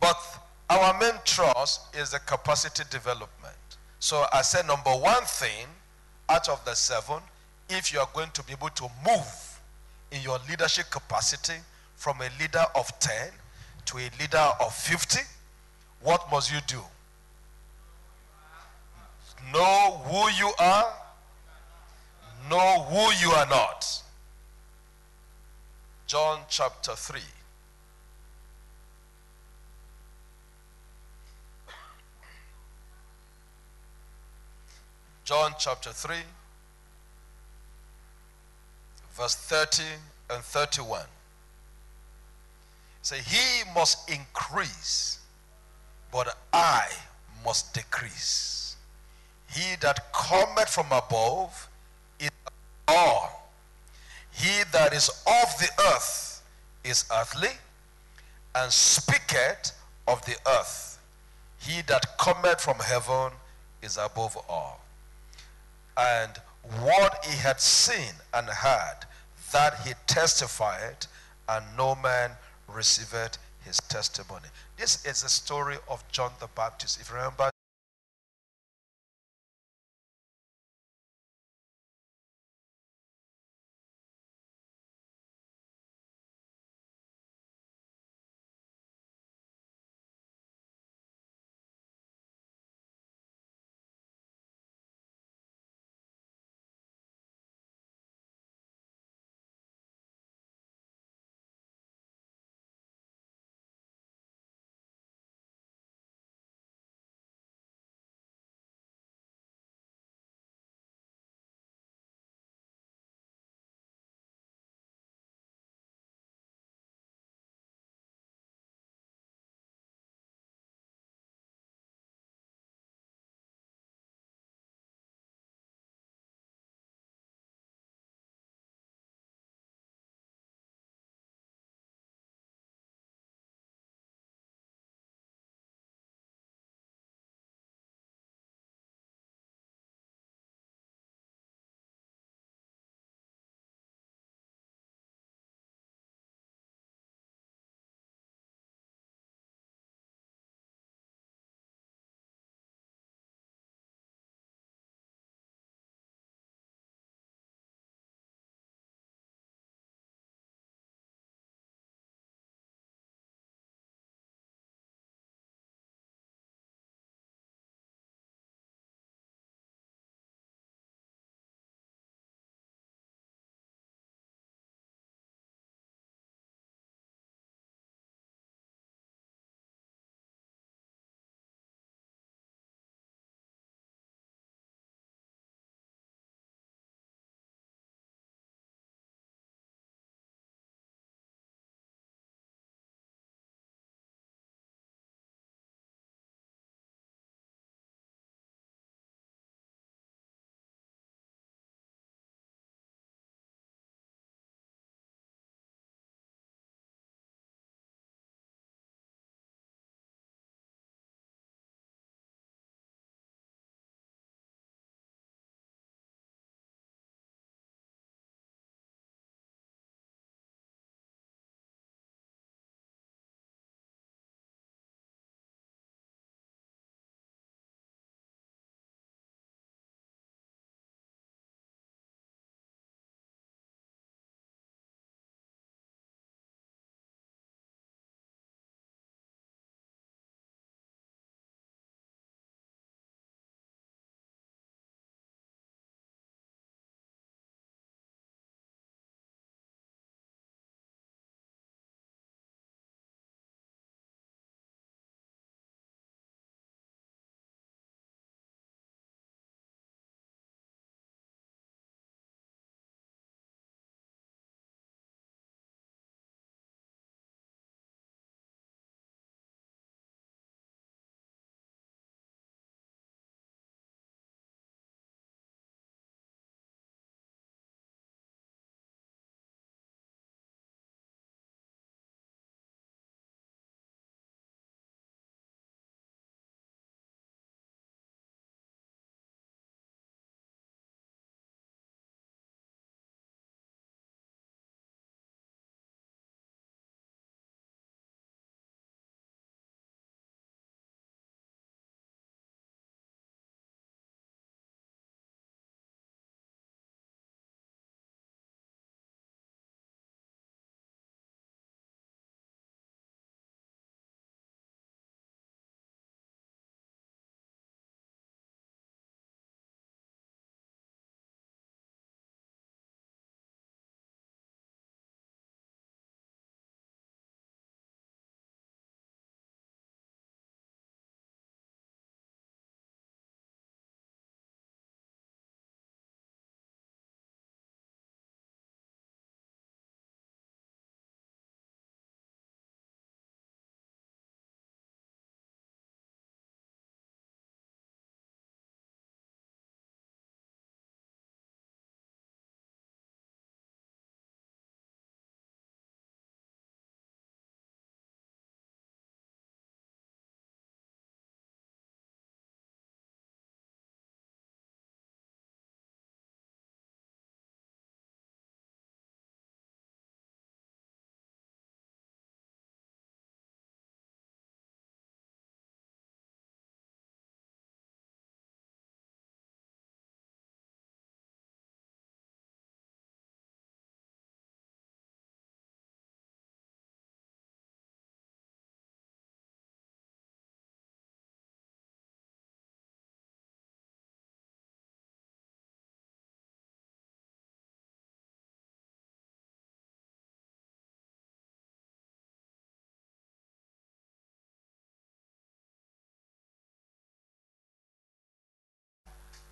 But our main thrust is the capacity development. So I said number one thing out of the 7, if you are going to be able to move in your leadership capacity from a leader of 10 to a leader of 50, what must you do? Know who you are, know who you are not. John chapter 3. John chapter 3, verse 30 and 31. Say, he must increase, but I must decrease. He that cometh from above is all. He that is of the earth is earthly, and speaketh of the earth. He that cometh from heaven is above all. And what he had seen and heard, that he testified, and no man received his testimony. This is the story of John the Baptist. If you remember,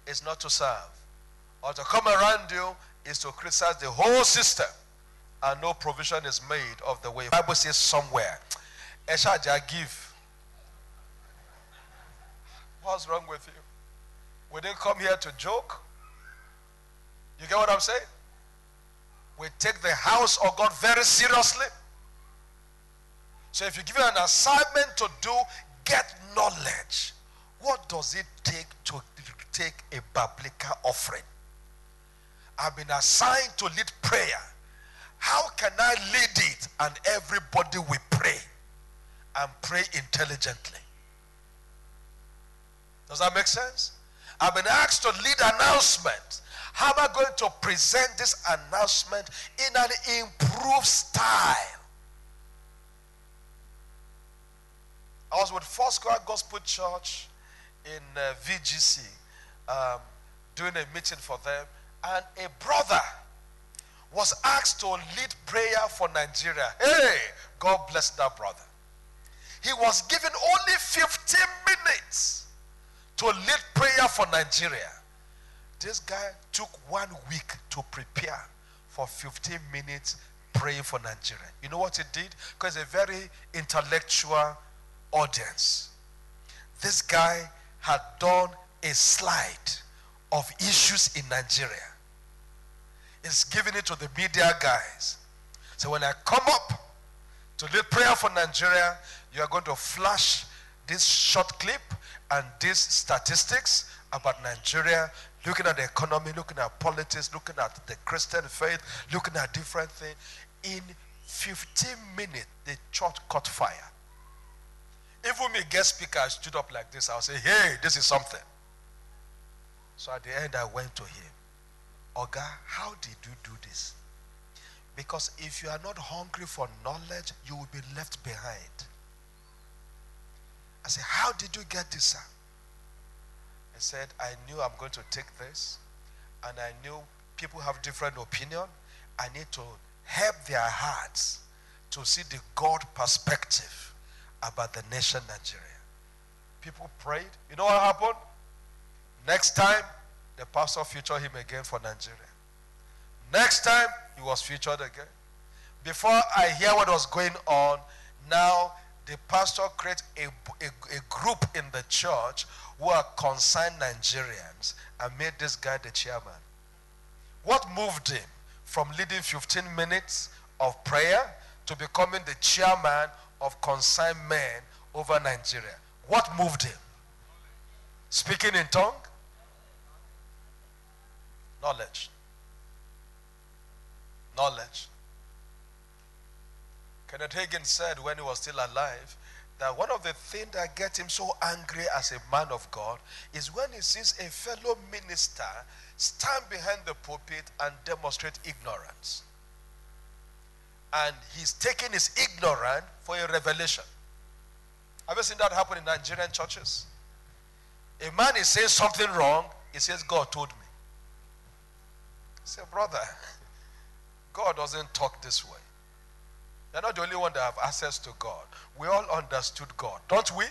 is not to serve. Or to come around you is to criticize the whole system. And no provision is made of the way. The Bible says somewhere, Eshaja give. What's wrong with you? We didn't come here to joke. You get what I'm saying? We take the house of God very seriously. So if you give you an assignment to do, get knowledge. What does it take to take a biblical offering? I've been assigned to lead prayer. How can I lead it and everybody will pray and pray intelligently? Does that make sense? I've been asked to lead announcements. How am I going to present this announcement in an improved style? I was with Foursquare Gospel Church in VGC doing a meeting for them, and a brother was asked to lead prayer for Nigeria. Hey, God bless that brother. He was given only 15 minutes to lead prayer for Nigeria. This guy took 1 week to prepare for 15 minutes praying for Nigeria. You know what he did? Because it's a very intellectual audience. This guy had done a slide of issues in Nigeria. He's giving it to the media guys. So when I come up to lead prayer for Nigeria, you are going to flash this short clip and these statistics about Nigeria, looking at the economy, looking at politics, looking at the Christian faith, looking at different things. In 15 minutes, the church caught fire. Even me, guest speaker, stood up like this. I'll say, hey, this is something. So at the end, I went to him. Oga, how did you do this? Because if you are not hungry for knowledge, you will be left behind. I said, how did you get this, sir? He said, I knew I'm going to take this, and I knew people have different opinion. I need to help their hearts to see the God perspective about the nation Nigeria. People prayed. You know what happened? Next time, the pastor featured him again for Nigeria. Next time, he was featured again. Before I hear what was going on, now the pastor created a group in the church who are concerned Nigerians and made this guy the chairman. What moved him from leading 15 minutes of prayer to becoming the chairman of concerned men over Nigeria? What moved him? Speaking in tongue? Knowledge. Knowledge. Kenneth Hagin said when he was still alive that one of the things that get him so angry as a man of God is when he sees a fellow minister stand behind the pulpit and demonstrate ignorance. And he's taking his ignorance for a revelation. Have you seen that happen in Nigerian churches? A man is saying something wrong, he says, God told me. I say, brother, God doesn't talk this way. You're not the only one that have access to God. We all understood God, don't we?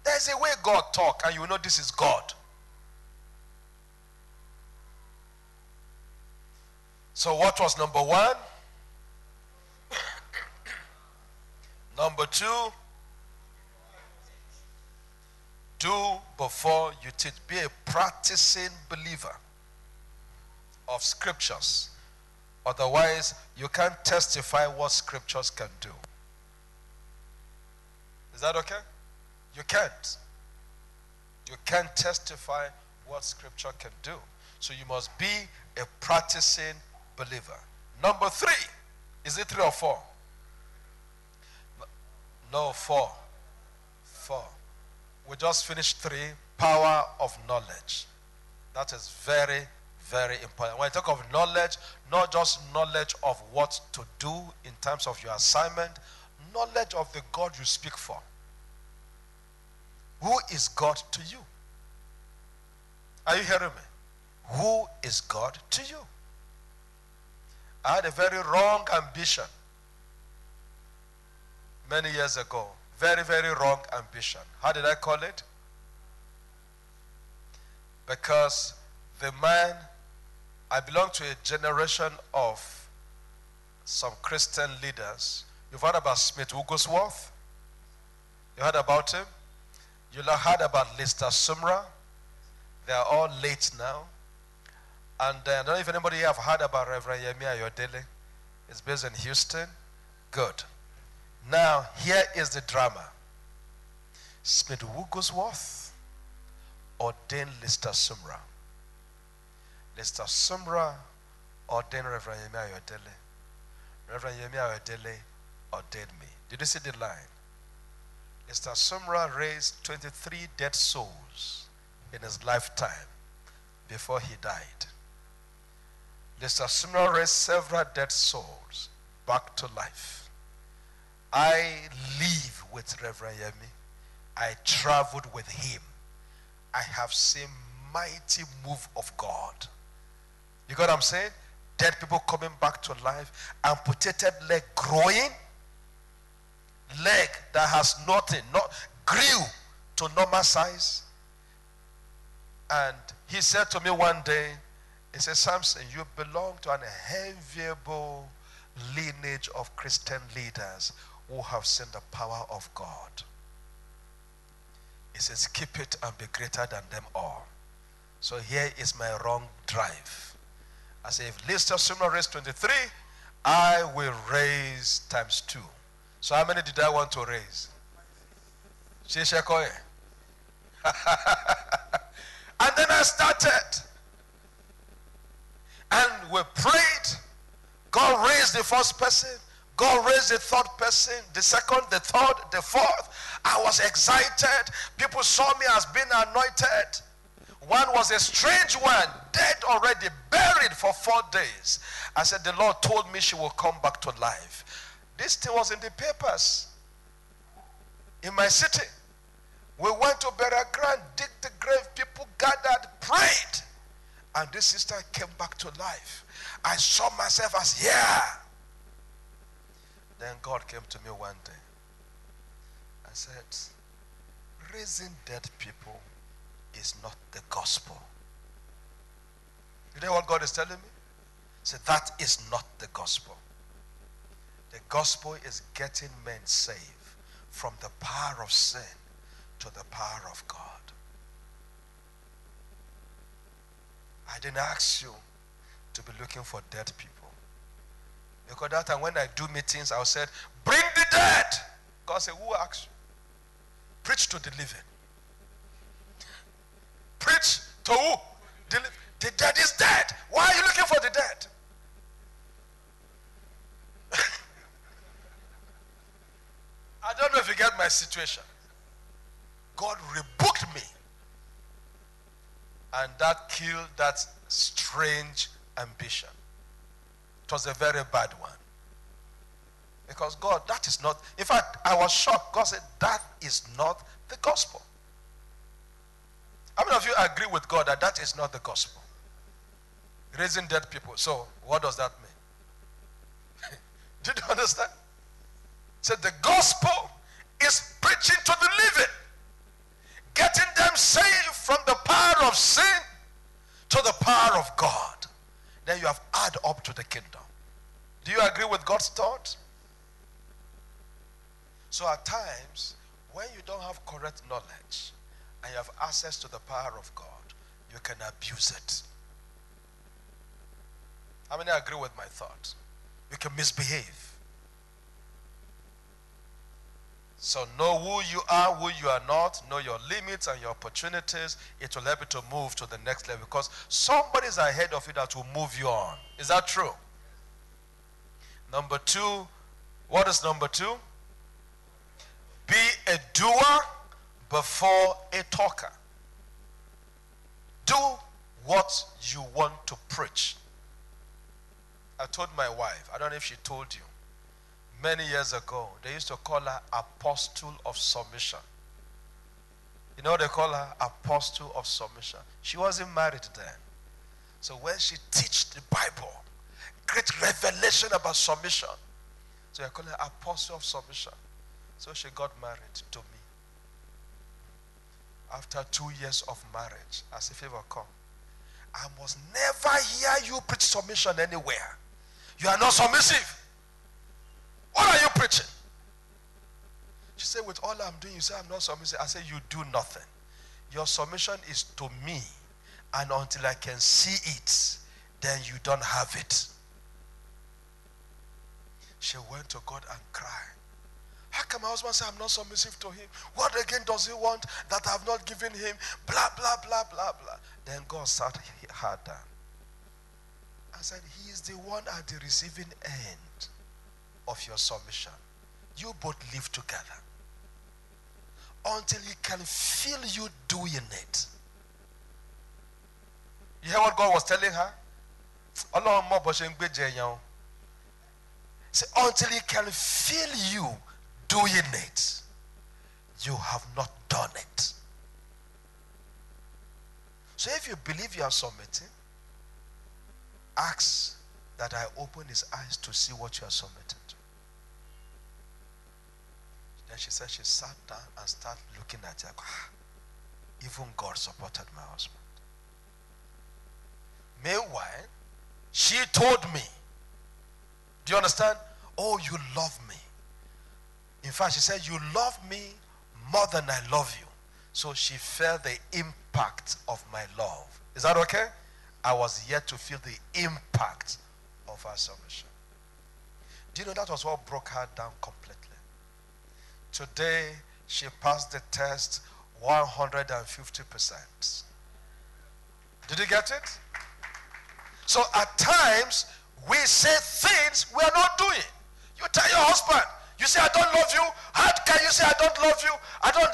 There's a way God talks, and you know this is God. So what was number one? Number two, do before you teach. Be a practicing believer of scriptures. Otherwise, you can't testify what scriptures can do. Is that okay? You can't. You can't testify what scripture can do. So you must be a practicing believer. Number three. Is it 3 or 4? No, 4. 4. We just finished 3. Power of knowledge. That is very, very important. When I talk of knowledge, not just knowledge of what to do in terms of your assignment, knowledge of the God you speak for. Who is God to you? Are you hearing me? Who is God to you? I had a very wrong ambition many years ago. Very, very wrong ambition. How did I call it? Because the man, I belong to a generation of some Christian leaders. You've heard about Smith Wigglesworth? You heard about him? You heard about Lister Sumrall? They are all late now. And I don't know if anybody have heard about Reverend Yemi Ayodele. It's based in Houston. Good. Now, here is the drama. Smith Wigglesworth ordained Lister Sumrall. Lister Sumrall ordained Reverend Yemi Ayodele. Reverend Yemi Ayodele ordained me. Did you see the line? Lister Sumrall raised 23 dead souls in his lifetime before he died. Lister Sumrall raised several dead souls back to life. I live with Reverend Yemi. I traveled with him. I have seen mighty move of God. You got what I'm saying? Dead people coming back to life, amputated leg growing, leg that has nothing, not grew to normal size. And he said to me one day, he said, Samson, you belong to an enviable lineage of Christian leaders who have seen the power of God. He says, keep it and be greater than them all. So here is my wrong drive. I say, if Lister Sumrall raised 23, I will raise times 2. So how many did I want to raise? And then I started. And we prayed. God raised the first person. God raised the third person, the second, the third, the fourth. I was excited. People saw me as being anointed. One was a strange one, dead already, buried for 4 days. I said, the Lord told me she will come back to life. This thing was in the papers in my city. We went to burial ground, dig the grave, people gathered, prayed. And this sister came back to life. I saw myself as, yeah. Then God came to me one day. I said, raising dead people is not the gospel. You know what God is telling me? He said, that is not the gospel. The gospel is getting men saved from the power of sin to the power of God. I didn't ask you to be looking for dead people. Because that time when I do meetings, I said, bring the dead. God said, who asked you? Preach to the living. Preach to who? The dead is dead. Why are you looking for the dead? I don't know if you get my situation. God rebuked me. And that killed that strange ambition. It was a very bad one. Because God, that is not, in fact, I was shocked. God said, that is not the gospel. How many of you agree with God that that is not the gospel? Raising dead people. So, what does that mean? Did you understand? So the gospel is preaching to the living. Getting them saved from the power of sin to the power of God. Then you have add up to the kingdom. Do you agree with God's thought? So at times, when you don't have correct knowledge and you have access to the power of God, you can abuse it. How many agree with my thought? You can misbehave. So know who you are not, know your limits and your opportunities. It will help you to move to the next level because somebody is ahead of you that will move you on. Is that true? Number 2, what is number 2? Be a doer before a talker. Do what you want to preach. I told my wife, I don't know if she told you, many years ago, they used to call her Apostle of Submission. You know what they call her? Apostle of Submission. She wasn't married then. So when she teach the Bible, great revelation about submission. So I call her Apostle of Submission. So she got married to me. After 2 years of marriage, as if it will come, I must never hear you preach submission anywhere. You are not submissive. What are you preaching? She said, with all I'm doing, you say I'm not submissive. I said, you do nothing. Your submission is to me. And until I can see it, then you don't have it. She went to God and cried. How can my husband say I'm not submissive to him? What again does he want that I have not given him? Blah, blah, blah, blah, blah. Then God sat her down. I said, he is the one at the receiving end of your submission. You both live together until he can feel you doing it. You hear what God was telling her? See, until he can feel you doing it, you have not done it. So if you believe you are submitting, ask that I open his eyes to see what you are submitting to. Then she said she sat down and started looking at her. Even God supported my husband. Meanwhile, she told me, do you understand? Oh, you love me. In fact, she said, you love me more than I love you. So she felt the impact of my love. Is that okay? I was yet to feel the impact of her submission. Do you know that was what broke her down completely? Today, she passed the test 150%. Did you get it? So at times, we say things we are not doing. You tell your husband, you say, I don't love you. How can you say I don't love you?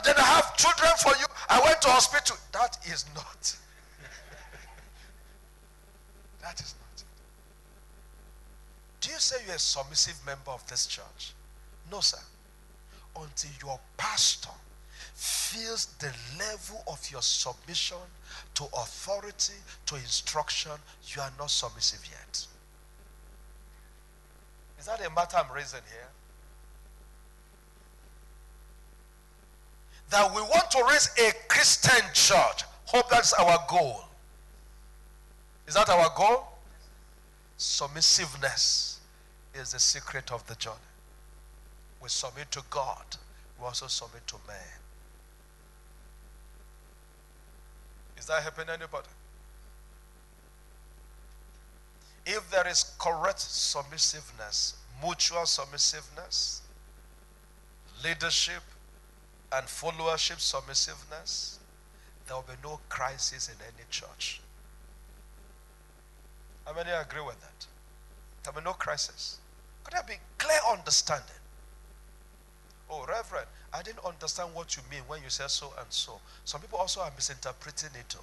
Then I have children for you. I went to hospital. That is not. That is not it. Do you say you're a submissive member of this church? No, sir. Until your pastor feels the level of your submission to authority, to instruction, you are not submissive yet. Is that a matter I'm raising here? That we want to raise a Christian church. Hope that's our goal. Is that our goal? Submissiveness is the secret of the journey. We submit to God. We also submit to man. Is that helping anybody? If there is correct submissiveness, mutual submissiveness, leadership and followership submissiveness, there will be no crisis in any church. How many agree with that? There will be no crisis. Could there be clear understanding? Oh, Reverend, I didn't understand what you mean when you said so and so. Some people also are misinterpreting it.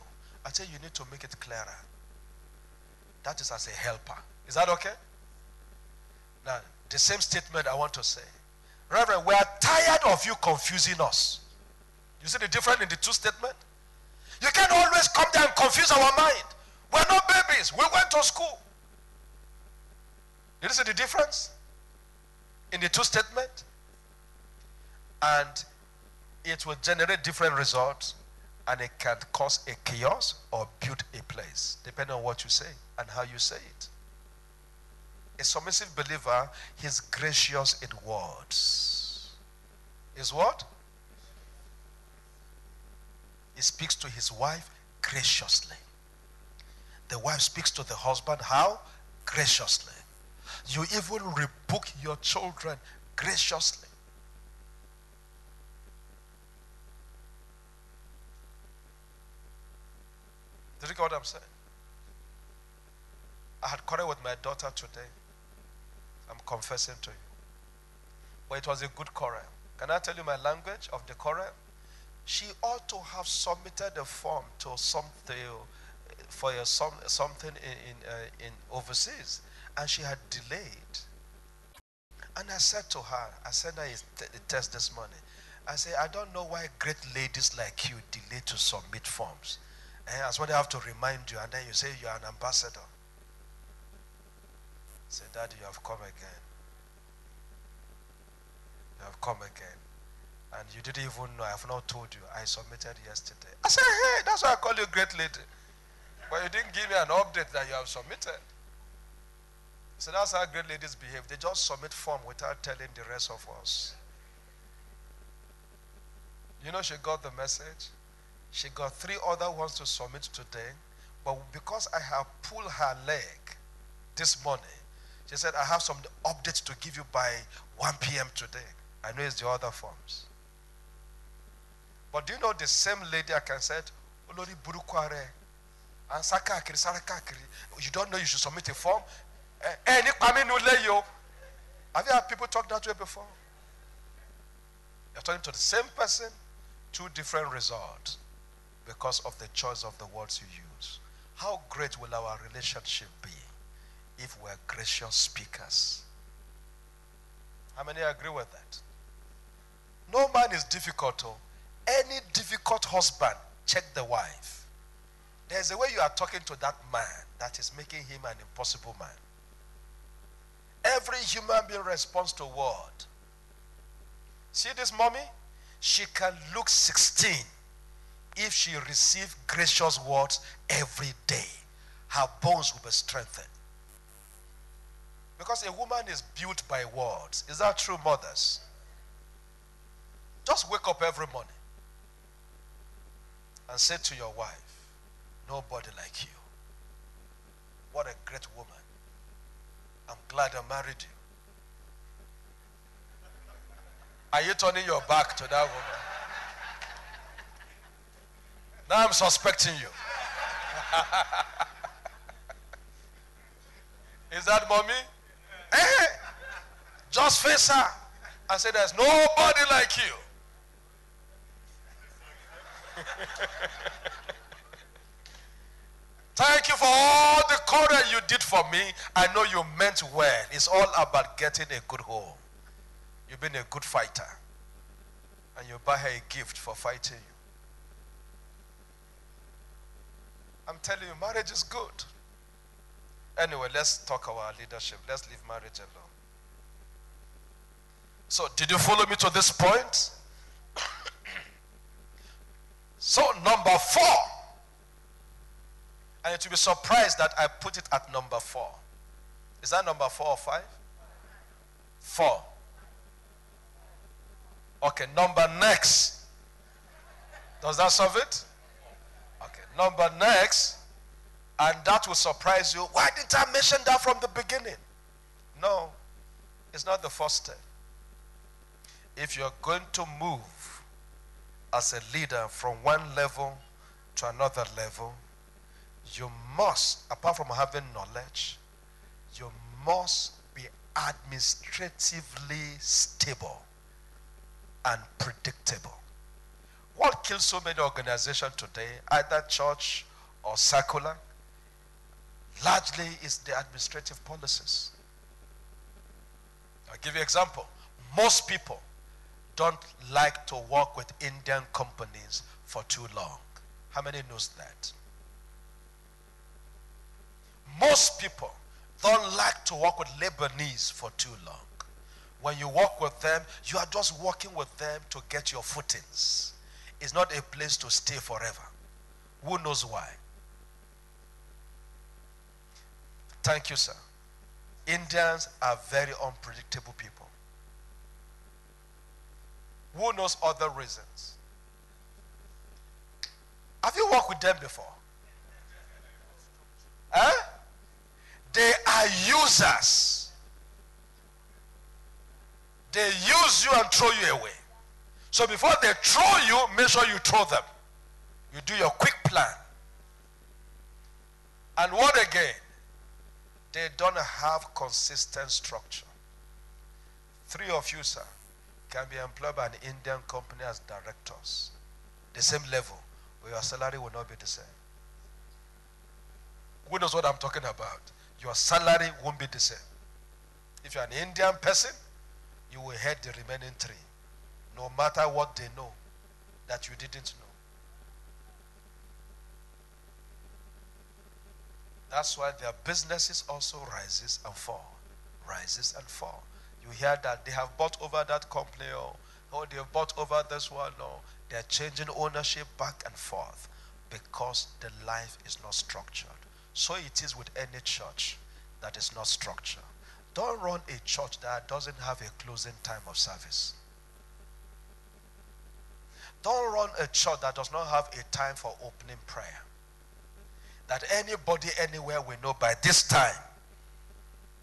I tell you, you need to make it clearer. That is as a helper. Is that okay? Now, the same statement I want to say. Reverend, we are tired of you confusing us. You see the difference in the two statements? You can't always come there and confuse our mind. We're not babies. We went to school. Did you see the difference in the two statements? And it will generate different results, and it can cause a chaos or build a place, depending on what you say and how you say it. A submissive believer, he's gracious in words. Is what? He speaks to his wife graciously. The wife speaks to the husband how? Graciously. You even rebuke your children graciously. Did you get what I'm saying? I had quarrel with my daughter today. I'm confessing to you. But it was a good quarrel. Can I tell you my language of the quarrel? She ought to have submitted a form to something for something in overseas, and she had delayed. And I said to her, I sent her a test this morning. I said, I don't know why great ladies like you delay to submit forms. And that's what I have to remind you, and then you say you are an ambassador. I said, Daddy, you have come again. You have come again. And you didn't even know. I have not told you. I submitted yesterday. I said, hey, that's why I call you great lady. But you didn't give me an update that you have submitted. So that's how great ladies behave. They just submit form without telling the rest of us. You know, she got the message. She got 3 other ones to submit today. But because I have pulled her leg this morning, she said, I have some updates to give you by 1 p.m. today. I know it's the other forms. But do you know the same lady I can say, Olori Burukware, and Sakakiri, Sarakakiri, you don't know you should submit a form? Have you had people talk that way before? You're talking to the same person, 2 different results because of the choice of the words you use. How great will our relationship be if we're gracious speakers? How many agree with that? No man is difficult. Any difficult husband, check the wife. There's a way you are talking to that man that is making him an impossible man. Every human being responds to word. See this mommy? She can look 16 if she receives gracious words every day. Her bones will be strengthened. Because a woman is built by words. Is that true, mothers? Just wake up every morning and say to your wife, nobody like you. What a great woman. I'm glad I married you. Are you turning your back to that woman? Now I'm suspecting you. Is that mommy? Hey, just face her and say there's nobody like you. Thank you for all the courage you did for me. I know you meant well. It's all about getting a good home. You've been a good fighter. And you buy her a gift for fighting you. I'm telling you, marriage is good. Anyway, let's talk about leadership. Let's leave marriage alone. So, did you follow me to this point? So, number 4. And you'll be surprised that I put it at number 4. Is that number 4 or 5? 4. Okay, number next. Does that solve it? Okay, number next. And that will surprise you. Why didn't I mention that from the beginning? No, it's not the first step. If you're going to move as a leader from one level to another level, you must, apart from having knowledge, you must be administratively stable and predictable. What kills so many organizations today, either church or secular, largely is the administrative policies. I'll give you an example. Most people don't like to work with Indian companies for too long. How many knows that? Most people don't like to work with Lebanese for too long. When you work with them, you are just working with them to get your footings. It's not a place to stay forever. Who knows why? Thank you, sir. Indians are very unpredictable people. Who knows other reasons? Have you worked with them before? Huh? They are users. They use you and throw you away. So before they throw you, make sure you throw them. You do your quick plan. And what again? They don't have consistent structure. 3 of you, sir, can be employed by an Indian company as directors. The same level, but your salary will not be the same. Who knows what I'm talking about? Your salary won't be the same. If you're an Indian person, you will head the remaining 3. No matter what they know that you didn't know. That's why their businesses also rises and fall. Rises and fall. You hear that they have bought over that company, or Oh, they have bought over this one. No, they're changing ownership back and forth because the life is not structured. So it is with any church that is not structured. Don't run a church that doesn't have a closing time of service. Don't run a church that does not have a time for opening prayer. That anybody anywhere will know by this time,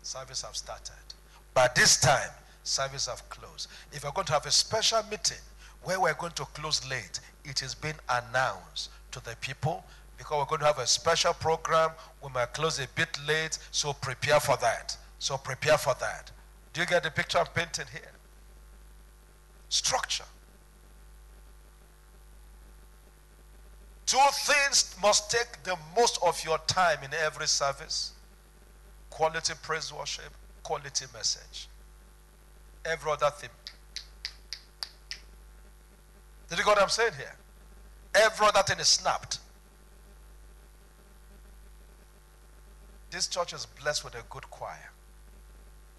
service have started. By this time, service have closed. If we're going to have a special meeting where we're going to close late, it has been announced to the people because we're going to have a special program. We might close a bit late, so prepare for that. So prepare for that. Do you get the picture I'm painting here? Structure. Two things must take the most of your time in every service: quality praise worship, quality message. Every other thing. Did you get what I'm saying here? Every other thing is snapped. This church is blessed with a good choir.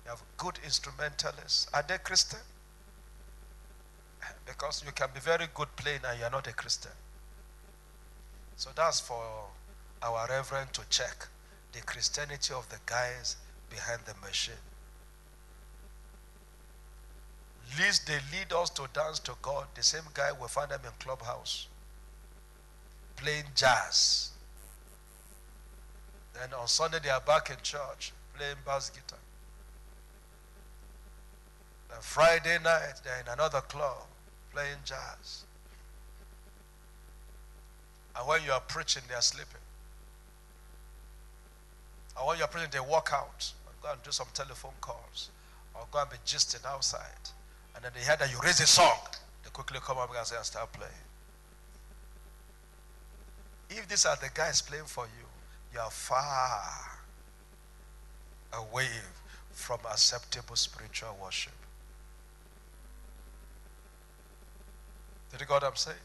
You have good instrumentalists. Are they Christian? Because you can be very good playing and you're not a Christian. So that's for our reverend to check the Christianity of the guys behind the machine. Least they lead us to dance to God. The same guy, we find them in clubhouse playing jazz. Then on Sunday they are back in church playing bass guitar. Then Friday night they're in another club playing jazz. And when you are preaching, they are sleeping. And when you are preaching, they walk out and go and do some telephone calls or go and be gisting outside. And then they hear that you raise a song, they quickly come up and start playing. If these are the guys playing for you, you are far away from acceptable spiritual worship. Did you get what I'm saying?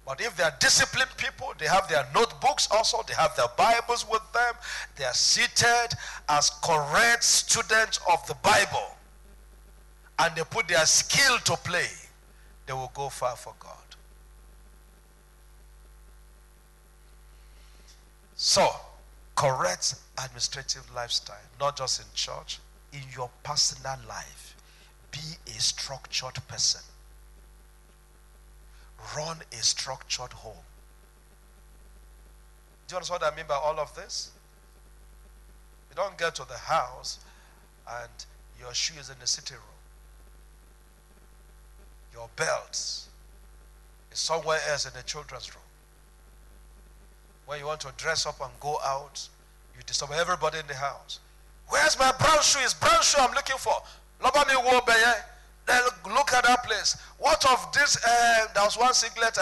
But if they are disciplined people, they have their notebooks also, they have their Bibles with them, they are seated as correct students of the Bible, and they put their skill to play, they will go far for God. So, correct administrative lifestyle, not just in church, in your personal life. Be a structured person. Run a structured home. Do you understand what I mean by all of this? You don't get to the house and your shoe is in the sitting room. Your belt is somewhere else in the children's room. When you want to dress up and go out, you disturb everybody in the house. Where's my brown shoe? It's brown shoe I'm looking for. Then look at that place. What of this? There was one singlet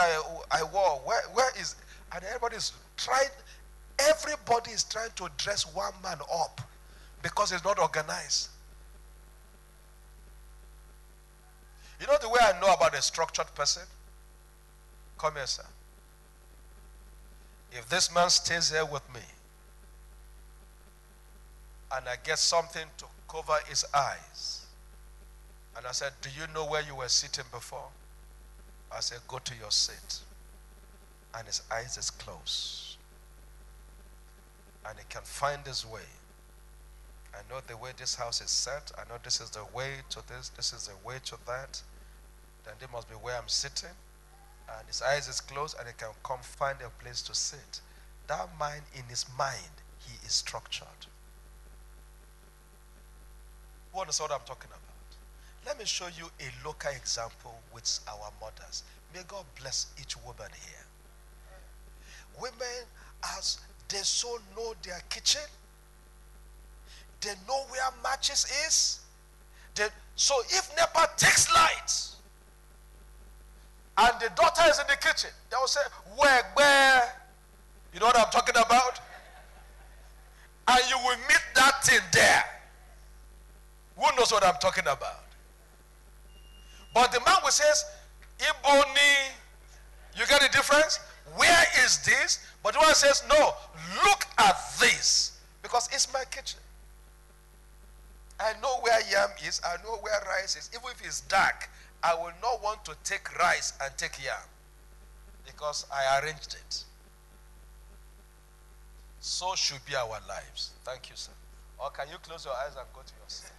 I wore. Where is? And everybody is trying to dress one man up because it's not organized. You know the way I know about a structured person? Come here, sir. If this man stays here with me and I get something to cover his eyes, and I said, do you know where you were sitting before? I said, go to your seat. And his eyes is closed. And he can find his way. I know the way this house is set. I know this is the way to this. This is the way to that. Then there must be where I'm sitting. And his eyes is closed and he can come find a place to sit. That mind, in his mind, he is structured. You understand what I'm talking about? Let me show you a local example with our mothers. May God bless each woman here. Women, as they so know their kitchen, they know where matches is. So if NEPA takes light and the daughter is in the kitchen, they will say, where? You know what I'm talking about? And you will meet that thing there. Who knows what I'm talking about? But the man who says, Iboni, you get the difference? Where is this? But the one says, no, look at this. Because it's my kitchen. I know where yam is. I know where rice is. Even if it's dark, I will not want to take rice and take yam because I arranged it. So should be our lives. Thank you, sir. Or can you close your eyes and go to your seat?